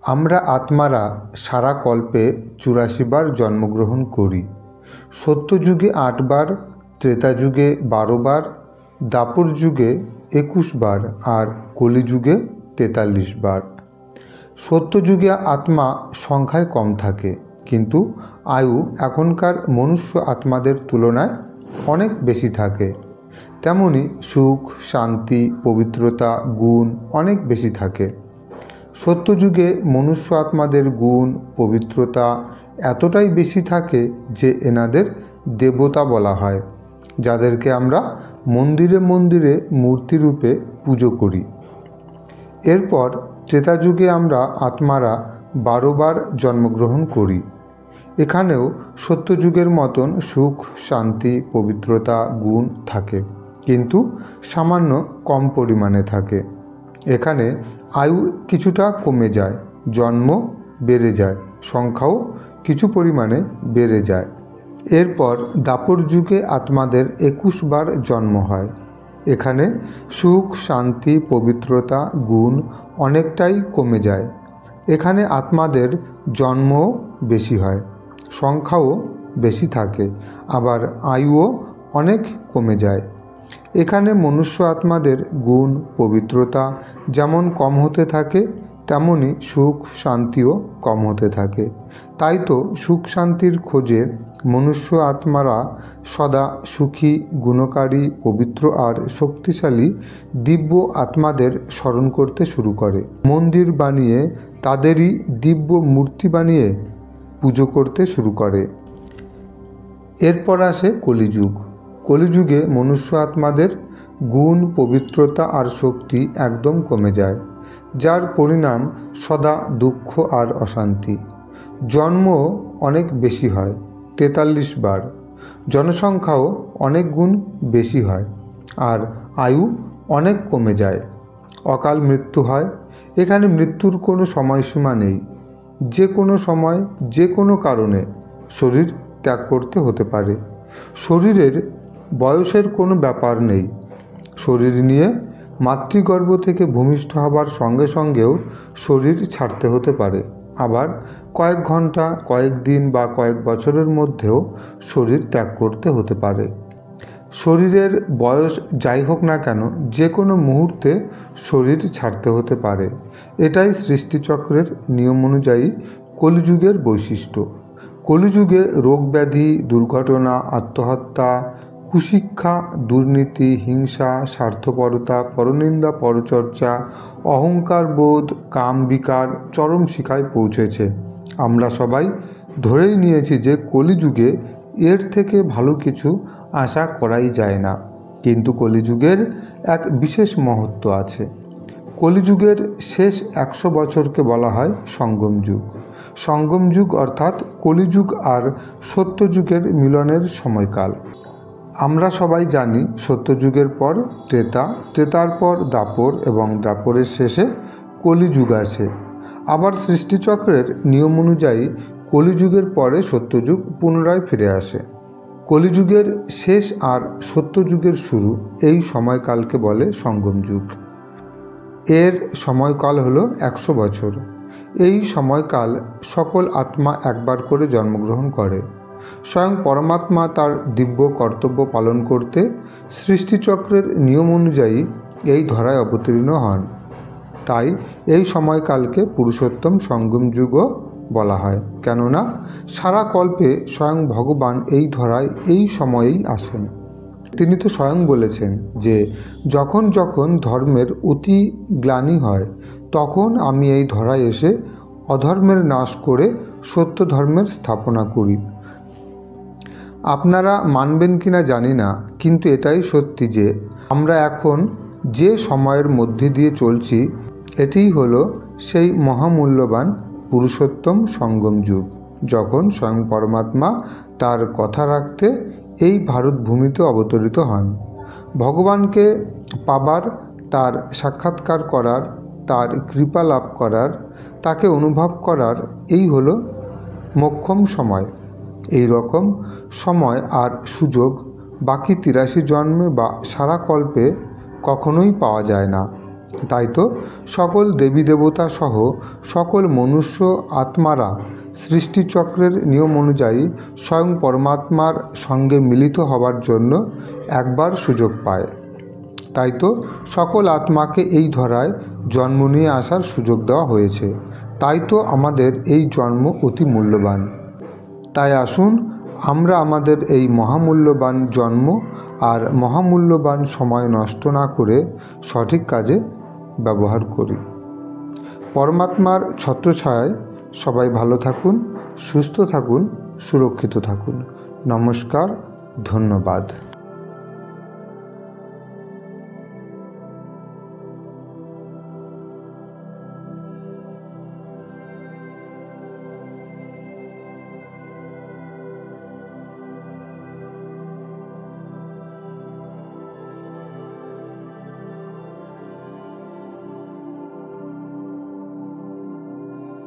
আমরা আত্মারা সারা কল্পে ৮৪ বার জন্মগ্রহণ করি। সত্যযুগে ৮ বার, ত্রেতা যুগে ১২ বার, দাপর যুগে ২১ বার আর কলিযুগে ৪৩ বার। সত্যযুগে আত্মা সংখ্যায় কম থাকে, কিন্তু আয়ু এখনকার মনুষ্য আত্মাদের তুলনায় অনেক বেশি থাকে। তেমনি সুখ, শান্তি, পবিত্রতা, গুণ অনেক বেশি থাকে। সত্যযুগে মনুষ্য আত্মাদের গুণ, পবিত্রতা এতটাই বেশি থাকে যে এনাদের দেবতা বলা হয়, যাদেরকে আমরা মন্দিরে মন্দিরে মূর্তিরূপে পুজো করি। এরপর ত্রেতাযুগে আমরা আত্মারা ১২ বার জন্মগ্রহণ করি। এখানেও সত্যযুগের মতন সুখ, শান্তি, পবিত্রতা, গুণ থাকে, কিন্তু সামান্য কম পরিমাণে থাকে। এখানে আয়ু কিছুটা কমে যায়, জন্ম বেড়ে যায়, সংখ্যাও কিছু পরিমাণে বেড়ে যায়। এরপর দাপর যুগে আত্মাদের ২১ বার জন্ম হয়। এখানে সুখ, শান্তি, পবিত্রতা, গুণ অনেকটাই কমে যায়। এখানে আত্মাদের জন্মও বেশি হয়, সংখ্যাও বেশি থাকে, আবার আয়ুও অনেক কমে যায়। এখানে মনুষ্য আত্মাদের গুণ, পবিত্রতা যেমন কম হতে থাকে, তেমনি সুখ, শান্তিও কম হতে থাকে। তাই তো সুখ শান্তির খোঁজে মনুষ্য আত্মারা সদা সুখী, গুণকারী, পবিত্র আর শক্তিশালী দিব্য আত্মাদের স্মরণ করতে শুরু করে। মন্দির বানিয়ে তাদেরই দিব্য মূর্তি বানিয়ে পুজো করতে শুরু করে। এরপর আসে কলিযুগ। কলিযুগে মনুষ্য আত্মাদের গুণ, পবিত্রতা আর শক্তি একদম কমে যায়, যার পরিণাম সদা দুঃখ আর অশান্তি। জন্ম অনেক বেশি হয়, ৪৩ বার। জনসংখ্যাও অনেক গুণ বেশি হয়, আর আয়ু অনেক কমে যায়। অকাল মৃত্যু হয়। এখানে মৃত্যুর কোনো সময়সীমা নেই। যে কোনো সময়, যে কোনো কারণে শরীর ত্যাগ করতে হতে পারে। শরীরের বয়সের কোনো ব্যাপার নেই। শরীর নিয়ে মাতৃগর্ভ থেকে ভূমিষ্ঠ হবার সঙ্গে সঙ্গেও শরীর ছাড়তে হতে পারে। আবার কয়েক ঘন্টা, কয়েক দিন বা কয়েক বছরের মধ্যেও শরীর ত্যাগ করতে হতে পারে। শরীরের বয়স যাই হোক না কেন, যে কোনো মুহূর্তে শরীর ছাড়তে হতে পারে। এটাই সৃষ্টিচক্রের নিয়ম অনুযায়ী কলিযুগের বৈশিষ্ট্য। কলিযুগে রোগ ব্যাধি, দুর্ঘটনা, আত্মহত্যা, কুশিক্ষা, দুর্নীতি, হিংসা, স্বার্থপরতা, পরনিন্দা, পরচর্চা, অহংকার বোধ, কাম বিকার চরম শিখায় পৌঁছেছে। আমরা সবাই ধরেই নিয়েছি যে কলিযুগে এর থেকে ভালো কিছু আশা করাই যায় না, কিন্তু কলিযুগের এক বিশেষ মহত্ব আছে। কলিযুগের শেষ ১০০ বছরকে বলা হয় সঙ্গম যুগ। সঙ্গম যুগ অর্থাৎ কলিযুগ আর সত্যযুগের মিলনের সময়কাল। আমরা সবাই জানি সত্যযুগের পর ত্রেতা, ত্রেতার পর দাপর এবং দাপরের শেষে কলিযুগ আসে। আবার সৃষ্টিচক্রের নিয়ম অনুযায়ী কলিযুগের পরে সত্যযুগ পুনরায় ফিরে আসে। কলিযুগের শেষ আর সত্যযুগের শুরু, এই সময়কালকে বলে সঙ্গম যুগ। এর সময়কাল হলো ১০০ বছর। এই সময়কাল সকল আত্মা একবার করে জন্মগ্রহণ করে। স্বয়ং পরমাত্মা তার দিব্য কর্তব্য পালন করতে সৃষ্টিচক্রের নিয়ম অনুযায়ী এই ধরায় অবতীর্ণ হন। তাই এই সময়কালকে পুরুষোত্তম সঙ্গম যুগও বলা হয়, কেননা সারা কল্পে স্বয়ং ভগবান এই ধরায় এই সময়েই আসেন। তিনি তো স্বয়ং বলেছেন যে যখন যখন ধর্মের অতি গ্লানি হয়, তখন আমি এই ধরায় এসে অধর্মের নাশ করে সত্য ধর্মের স্থাপনা করি। আপনারা মানবেন কিনা জানি না, কিন্তু এটাই সত্যি যে আমরা এখন যে সময়ের মধ্যে দিয়ে চলছি, এটিই হলো সেই মহামূল্যবান পুরুষোত্তম সঙ্গম যুগ, যখন স্বয়ং পরমাত্মা তার কথা রাখতে এই ভারত ভূমিতে অবতরিত হন। ভগবানকে পাবার, তার সাক্ষাৎকার করার, তার কৃপা লাভ করার, তাকে অনুভব করার এই হলো মোক্ষম সময়। এই রকম সময় আর সুযোগ বাকি ৮৩ জন্মে বা সারা কল্পে কখনোই পাওয়া যায় না। তাই তো সকল দেবী দেবতা সহ সকল মনুষ্য আত্মারা সৃষ্টিচক্রের নিয়ম অনুযায়ী স্বয়ং পরমাত্মার সঙ্গে মিলিত হবার জন্য একবার সুযোগ পায়। তাই তো সকল আত্মাকে এই ধরায় জন্ম নিয়ে আসার সুযোগ দেওয়া হয়েছে। তাই তো আমাদের এই জন্ম অতি মূল্যবান। তাই আসুন আমরা আমাদের এই মহামূল্যবান জন্ম আর মহামূল্যবান সময় নষ্ট না করে সঠিক কাজে ব্যবহার করি। পরমাত্মার ছত্রছায়ায় সবাই ভালো থাকুন, সুস্থ থাকুন, সুরক্ষিত থাকুন। নমস্কার, ধন্যবাদ।